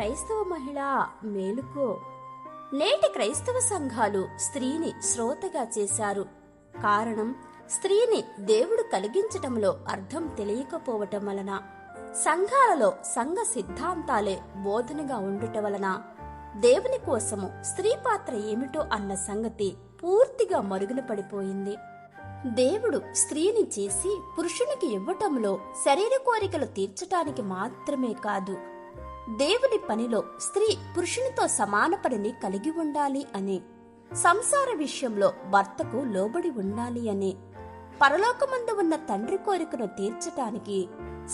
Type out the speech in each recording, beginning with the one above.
క్రైస్తవ మహిళ మేలుకో. నేటి క్రైస్తవ సంఘాలు స్త్రీని శ్రోతగా చేశారు. కారణం, స్త్రీని దేవుడు కలిగించటంలో అర్థం తెలియకపోవటం వలన, సంఘాలలో సంఘ సిద్ధాంతాలే బోధనగా ఉండుట వలన దేవుని కోసము స్త్రీ పాత్ర ఏమిటో అన్న సంగతి పూర్తిగా మరుగున పడిపోయింది. దేవుడు స్త్రీని చేసి పురుషునికి ఇవ్వటంలో శరీర కోరికలు తీర్చటానికి మాత్రమే కాదు, దేవుని పనిలో స్త్రీ పురుషునితో సమాన పనిని కలిగి ఉండాలి అని, సంసార విషయంలో భర్తకు లోబడి ఉండాలి అని, పరలోకమందు ఉన్న తండ్రి కోరికను తీర్చటానికి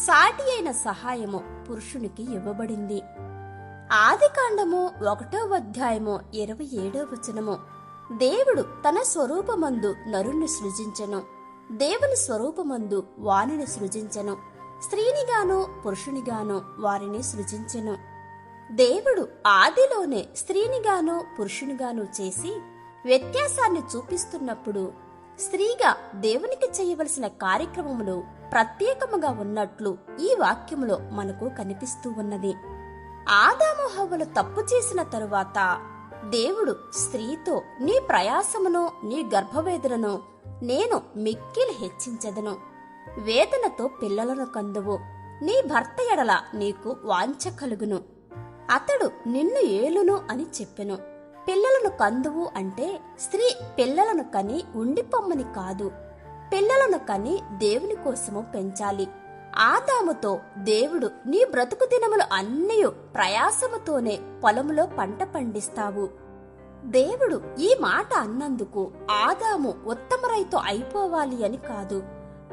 సాటి అయిన సహాయము పురుషునికి ఇవ్వబడింది. ఆదికాండము 1వ అధ్యాయము 27వ వచనము, దేవుడు తన స్వరూపమందు నరుణ్ణి సృజించెను, దేవుని స్వరూపమందు వానిని సృజించెను, స్త్రీనిగాను పురుషునిగాను వారిని సృజించెను. దేవుడు ఆదిలోనే స్త్రీనిగాను పురుషునిగాను చేసి వ్యత్యాసాన్ని చూపిస్తున్నప్పుడు స్త్రీగా దేవునికి చేయవలసిన కార్యక్రమములు ప్రత్యేకముగా ఉన్నట్లు ఈ వాక్యములో మనకు కనిపిస్తూ ఉన్నది. ఆదాము హవ్వలు తప్పు చేసిన తరువాత దేవుడు స్త్రీతో, నీ ప్రయాసమును నీ గర్భవేదనను నేను మిక్కిలి హెచ్చించెదను, వేదనతో పిల్లలను కందువు, నీ భర్త ఎడల నీకు వాంఛ కలుగును, అతడు నిన్ను ఏలును అని చెప్పెను. పిల్లలను కందువు అంటే స్త్రీ పిల్లలను కని ఉండిపోమ్మని కాదు, పిల్లలను కని దేవుని కోసము పెంచాలి. ఆదాముతో దేవుడు, నీ బ్రతుకు దినములు అన్నీ ప్రయాసముతోనే పొలములో పంట పండిస్తావు. దేవుడు ఈ మాట అన్నందుకు ఆదాము ఉత్తమ రైతు అయిపోవాలి అని కాదు,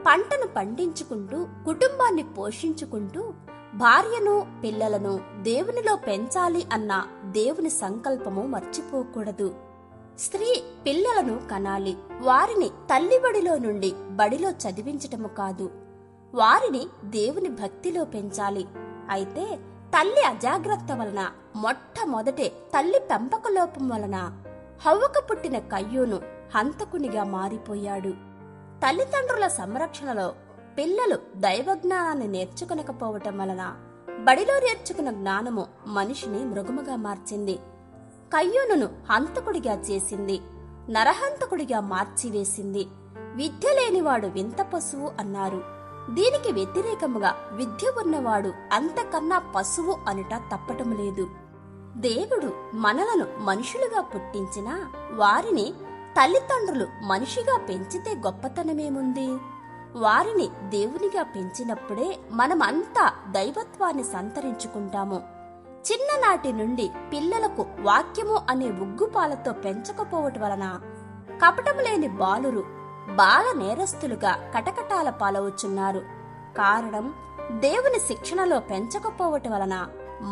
పంటను పండించుకుంటూ కుటుంబాన్ని పోషించుకుంటూ భార్యను పిల్లలను దేవునిలో పెంచాలి అన్న దేవుని సంకల్పము మర్చిపోకూడదు. స్త్రీ పిల్లలను కనాలి, వారిని తల్లిబడిలో నుండి బడిలో చదివించటము కాదు, వారిని దేవుని భక్తిలో పెంచాలి. అయితే తల్లి అజాగ్రత్త వలన, మొట్టమొదటే తల్లి పెంపక లోపం వలన హవ్వకు పుట్టిన కయ్యూను హంతకునిగా మారిపోయాడు. తల్లిదండ్రుల సంరక్షణలో పిల్లలు దైవజ్ఞానాన్ని నేర్చుకునకపోవటం వలన బడిలో నేర్చుకున్న జ్ఞానము మనిషిని మృగముగా మార్చింది. కయ్యూనును హంతకుడిగా చేసింది, నరహంతకుడిగా మార్చివేసింది. విద్య లేనివాడు వింత పశువు అన్నారు. దీనికి వ్యతిరేకముగా విద్య ఉన్నవాడు అంతకన్నా పశువు అనుట తప్పటం లేదు. దేవుడు మనలను మనుషులుగా పుట్టించినా వారిని తల్లిదండ్రులు మనిషిగా పెంచితే గొప్పతనమేముంది? వారిని దేవునిగా పెంచినప్పుడే మనమంతా దైవత్వాన్ని సంతరించుకుంటాము. చిన్ననాటి నుండి పిల్లలకు వాక్యము అనే ఉగ్గుపాలతో పెంచకపోవటం వలన కపటము లేని బాలురు బాల నేరస్తులుగా కటకటాల పాలవుచున్నారు. కారణం, దేవుని శిక్షణలో పెంచకపోవటం వలన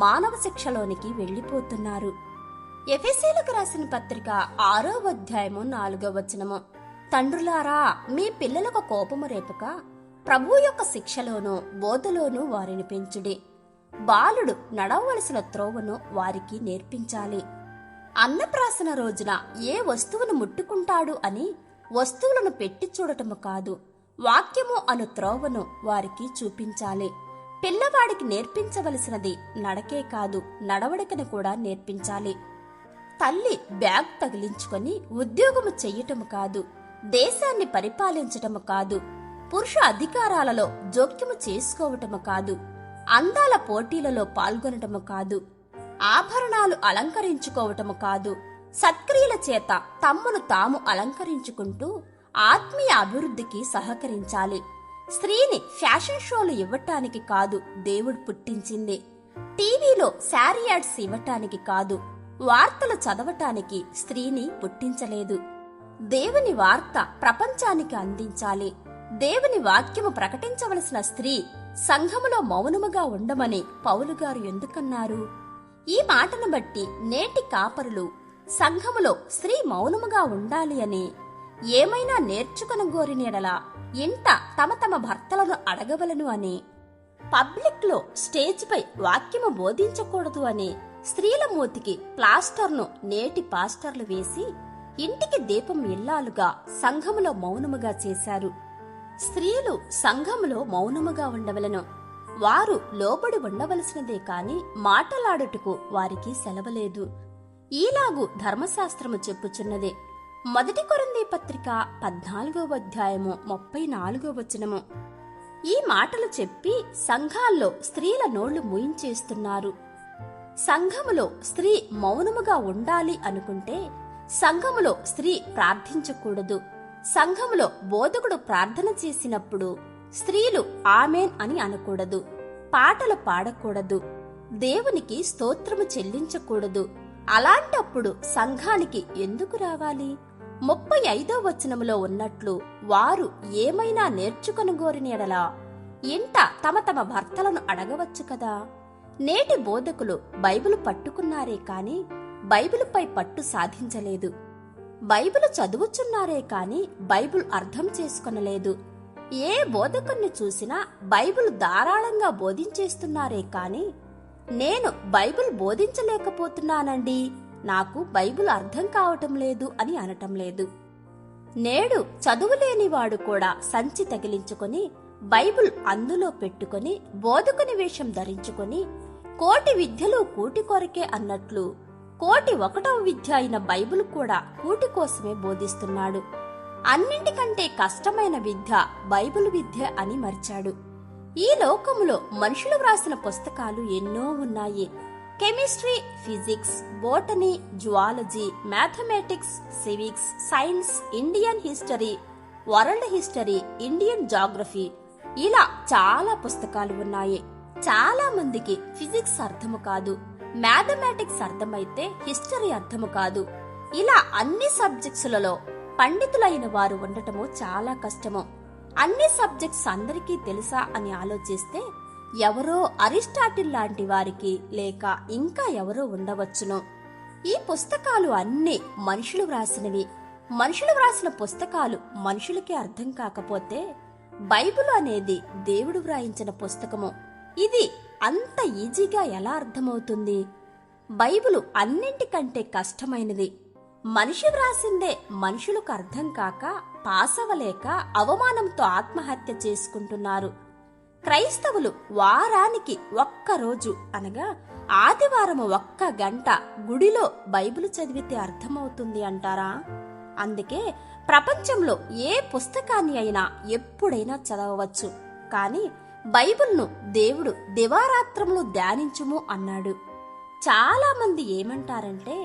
మానవ శిక్షలోనికి వెళ్లిపోతున్నారు. ఎఫెసీయులకు రాసిన పత్రిక 6వ అధ్యాయము 4వ వచనము, తండ్రులారా, మీ పిల్లలకు కోపము రేపక ప్రభువు యొక్క శిక్షలోనూ బోధలోనూ వారిని పెంచుడి. బాలుడు నడవవలసిన త్రోవను వారికి నేర్పించాలి. అన్నప్రాసన రోజున ఏ వస్తువును ముట్టుకుంటాడు అని వస్తువులను పెట్టి చూడటము కాదు, వాక్యము అను త్రోవను వారికి చూపించాలి. పిల్లవాడికి నేర్పించవలసినది నడకే కాదు, నడవడికను కూడా నేర్పించాలి. తల్లి బ్యాగ్ తగిలించుకొని ఉద్యోగము చెయ్యటము కాదు, దేశాన్ని పరిపాలించటము కాదు, పురుష అధికారాలలో జోక్యము చేసుకోవటము కాదు, అందాల పోటీలలో పాల్గొనటము కాదు, ఆభరణాలు అలంకరించుకోవటము కాదు, సత్క్రియల చేత తమ్మును తాము అలంకరించుకుంటూ ఆత్మీయ అభివృద్ధికి సహకరించాలి. స్త్రీని ఫ్యాషన్ షోలు ఇవ్వటానికి కాదు దేవుడు పుట్టించింది, టీవీలో శారీ యాడ్స్ ఇవ్వటానికి కాదు, వార్తలు చదవటానికి స్త్రీని పుట్టించలేదు. దేవుని వార్త ప్రపంచానికి అందించాలి. దేవుని వాక్యము ప్రకటించవలసిన స్త్రీ సంఘములో మౌనముగా ఉండమని పౌలుగారు ఎందుకన్నారు? ఈ మాటను బట్టి నేటి కాపరులు సంఘములో స్త్రీ మౌనముగా ఉండాలి అని, ఏమైనా నేర్చుకొనగోరినెడలా ఇంట తమ తమ భర్తలను అడగవలను అని, పబ్లిక్ లో స్టేజ్ పై వాక్యము బోధించకూడదు అని స్త్రీల మూతికి ప్లాస్టర్ను నేటి పాస్టర్లు వేసి ఇంటికి దీపం ఇల్లాలుగా సంఘములో మౌనముగా చేశారు. స్త్రీలు సంఘములో మౌనముగా ఉండవలను. వారు లోబడి ఉండవలసినదే కాని మాటలాడుటకు వారికి సెలవలేదు. ఈలాగు ధర్మశాస్త్రము చెప్పుచున్నదే. 1 కొరింథీ పత్రిక 14:34 ఈ మాటలు చెప్పి సంఘాల్లో స్త్రీల నోళ్లు మూయించేస్తున్నారు. సంఘములో స్త్రీ మౌనముగా ఉండాలి అనుకుంటే సంఘములో స్త్రీ ప్రార్థించకూడదు. సంఘములో బోధకుడు ప్రార్థన చేసినప్పుడు స్త్రీలు ఆమేన్ అని అనకూడదు. పాటలు పాడకూడదు. దేవునికి స్తోత్రము చెల్లించకూడదు. అలాంటప్పుడు సంఘానికి ఎందుకు రావాలి? 35వ వచనములో ఉన్నట్లు వారు ఏమైనా నేర్చుకొనగోరిన యెడల ఇంట తమ తమ భర్తలను అడగవచ్చు కదా. నేటి బోధకులు బైబిలు పట్టుకున్నారే కాని బైబిలుపై పట్టు సాధించలేదు. బైబిలు చదువుచున్నారే కాని బైబిల్ అర్థం చేసుకొనలేదు. ఏ బోధకుణ్ణి చూసినా బైబిల్ ధారాళంగా బోధించేస్తున్నారే కాని నేను బైబిల్ బోధించలేకపోతున్నానండి, నాకు బైబిల్ అర్థం కావటం లేదు అని అనటం లేదు. నేడు చదువులేనివాడు కూడా సంచి తగిలించుకొని బైబిల్ అందులో పెట్టుకొని బోధకుని వేషం ధరించుకొని కోటి విద్యలు కూటి కొరకే అన్నట్లు 1,01వ విద్య అయిన బైబిల్ కూడా కూటి కోసమే బోధిస్తున్నాడు. అన్నింటికంటే కష్టమైన విద్య బైబిల్ విద్య అని మర్చాడు. ఈ లోకములో మనుషులు వ్రాసిన పుస్తకాలు ఎన్నో ఉన్నాయి. Chemistry, physics, botany, zoology, mathematics, civics, science, Indian history, world history, Indian geography, ఇలా చాలా పుస్తకాలు ఉన్నాయి. చాలా మందికి ఫిజిక్స్ అర్థము కాదు, మ్యాథమెటిక్స్ అర్థమైతే హిస్టరీ అర్థము కాదు. ఇలా అన్ని సబ్జెక్ట్స్లలో పండితులైన వారు ఉండటము చాలా కష్టము. అన్ని సబ్జెక్ట్స్ అందరికీ తెలుసా అని ఆలోచిస్తే ఎవరో అరిస్టాటిల్ లాంటి వారికి లేక ఇంకా ఎవరో ఉండవచ్చును. ఈ పుస్తకాలు అన్నీ మనుషులు వ్రాసినవి. మనుషులు వ్రాసిన పుస్తకాలు మనుషులకి అర్థం కాకపోతే బైబిల్ అనేది దేవుడు వ్రాయించిన పుస్తకము. ఇది అంత ఈజీగా ఎలా అర్థమవుతుంది? బైబిలు అన్నింటికంటే కష్టమైనది. మనిషి వ్రాసిందే మనుషులకు అర్థం కాక పాసవలేక అవమానంతో ఆత్మహత్య చేసుకుంటున్నారు. క్రైస్తవులు వారానికి ఒక్కరోజు అనగా ఆదివారము 1 గంట గుడిలో బైబిలు చదివితే అర్థమవుతుంది అంటారా? అందుకే ప్రపంచంలో ఏ పుస్తకాన్ని అయినా ఎప్పుడైనా చదవవచ్చు. కాని బైబిల్ను దేవుడు దివారాత్రములు ధ్యానించుము అన్నాడు. చాలా మంది ఏమంటారంటే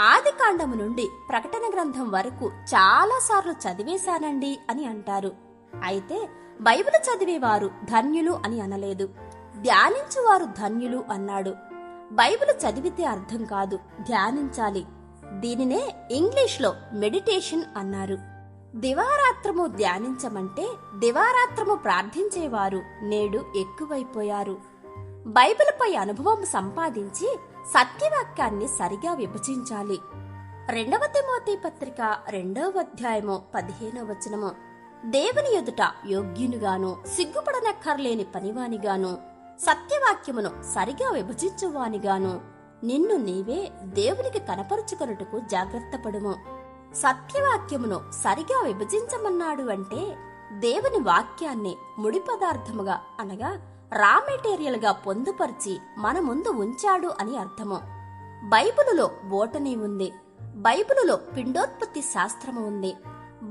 ఆదికాండము నుండి ప్రకటన గ్రంథం వరకు చాలాసార్లు చదివేశానండి అని అంటారు. అయితే బైబిల్ చదివేవారు ధన్యులు అని అనలేదు, ధ్యానించువారు ధన్యులు అన్నాడు. బైబిల్ చదివితే అర్థం కాదు, ధ్యానించాలి. దీనినే ఇంగ్లీష్లో మెడిటేషన్ అన్నారు. దివారాత్రము ధ్యానించమంటే దివారాత్రము ప్రార్థించేవారు నేడు ఎక్కువైపోయారు. బైబిల్పై అనుభవం సంపాదించి సత్యవాక్యాన్ని సరిగా విభజించాలి. 2వ తిమోతి పత్రిక 2వ అధ్యాయము 15వ వచనము, దేవుని ఎదుట యోగ్యునిగాను సిగ్గుపడనక్కర్లేని పనివానిగాను సత్యవాక్యమును సరిగా విభజించువానిగాను నిన్ను నీవే దేవునికి కనపరుచుకొనుటకు జాగ్రత్తపడుము. సత్యవాక్యమును సరిగా విభజించమన్నాడు అంటే దేవుని వాక్యాన్ని ముడి పదార్థముగా అనగా రా మెటీరియల్ గా పొందుపరిచి మన ముందు ఉంచాడు అని అర్థము. బైబిలులో బోటనీ ఉంది, బైబిలులో పిండోత్పత్తి శాస్త్రము ఉంది,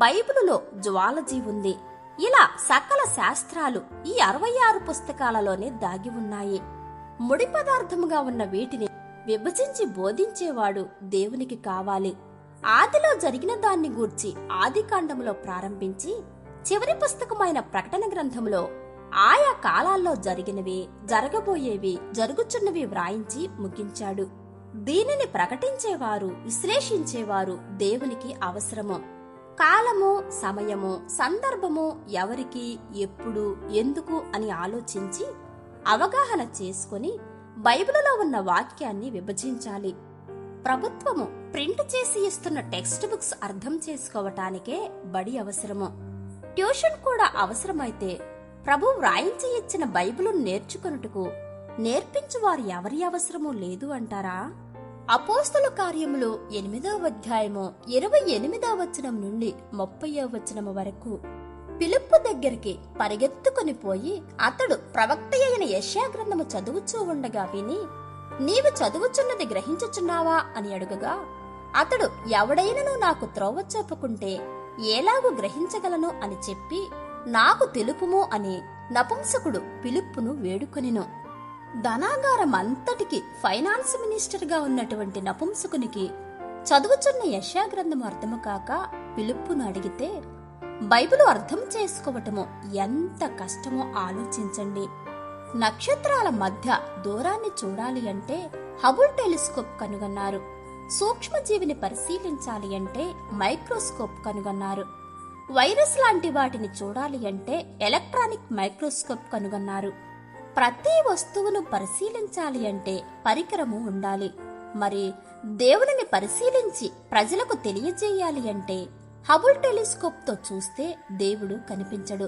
బైబిలులో జువాలజీ ఉంది. ఇలా సకల శాస్త్రాలు ఈ 66 పుస్తకాలలోనే దాగి ఉన్నాయి. ముడి పదార్థముగా ఉన్న వీటిని విభజించి బోధించేవాడు దేవునికి కావాలి. ఆదిలో జరిగిన దాన్ని గూర్చి ఆదికాండములో ప్రారంభించి చివరి పుస్తకమైన ప్రకటన గ్రంథములో ఆయా కాలాల్లో జరిగినవి, జరగబోయేవి, జరుగుచున్నవి వ్రాయించి ముగించాడు. దీనిని ప్రకటించేవారు, విశ్లేషించేవారు దేవునికి అవసరము. కాలము, సమయము, సందర్భము ఎవరికి, ఎప్పుడు, ఎందుకు అని ఆలోచించి అవగాహన చేసుకుని బైబిలులో ఉన్న వాక్యాన్ని విభజించాలి. ప్రభుత్వము ప్రింట్ చేసి ఇస్తున్న టెక్స్ట్ బుక్స్ అర్థం చేసుకోవటానికే బడి అవసరము. ట్యూషన్ కూడా అవసరమైతే ప్రభు వ్రాయించి ఇచ్చిన బైబిలు నేర్చుకొనుటకు నేర్పించువారు ఎవరి అవసరమూ లేదు అంటారా? అపోస్తల కార్యములు 8వ అధ్యాయము 28వ వచనం నుండి 30వ వచనము వరకు ఫిలిప్పు దగ్గరికి పరిగెత్తుకొని పోయి అతడు ప్రవక్త అయిన యెషయా గ్రంథము చదువుచూ ఉండగా విని, నీవు చదువుచున్నది గ్రహించుచున్నావా అని అడుగగా, అతడు ఎవడైనను నాకు త్రోవ చూపుకుంటే ఎలాగూ గ్రహించగలను అని చెప్పి, నాకు తెలుపుము అని నపుంసకుడు ఫిలిప్పును వేడుకొనెను. ధనాగారమంతటికి ఫైనాన్స్ మినిస్టర్గా ఉన్నటువంటి నపుంసకునికి చదువుచున్న యెషయా గ్రంథము అర్థము కాక ఫిలిప్పును అడిగితే, బైబిలు అర్థం చేసుకోవటము ఎంత కష్టమో ఆలోచించండి. నక్షత్రాల మధ్య దూరాన్ని చూడాలి అంటే హబుల్ టెలిస్కోప్ కనుగొన్నారు. సూక్ష్మజీవిని పరిశీలించాలి అంటే మైక్రోస్కోప్ కనుగొన్నారు. వైరస్ లాంటి వాటిని చూడాలి అంటే ఎలక్ట్రానిక్ మైక్రోస్కోప్ కనుగొన్నారు. ప్రతి వస్తువును పరిశీలించాలి అంటే పరికరము ఉండాలి. మరి దేవునిని పరిశీలించి ప్రజలకు తెలియజేయాలి అంటే హబుల్ టెలిస్కోప్ తో చూస్తే దేవుడు కనిపించడు.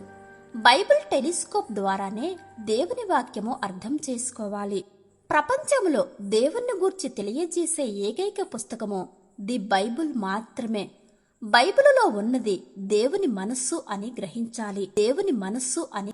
బైబిల్ టెలిస్కోప్ ద్వారానే దేవుని వాక్యము అర్థం చేసుకోవాలి. ప్రపంచంలో దేవుణ్ణి గూర్చి తెలియజేసే ఏకైక పుస్తకము ది బైబిల్ మాత్రమే. బైబిలులో ఉన్నది దేవుని మనస్సు అని గ్రహించాలి. దేవుని మనస్సు అని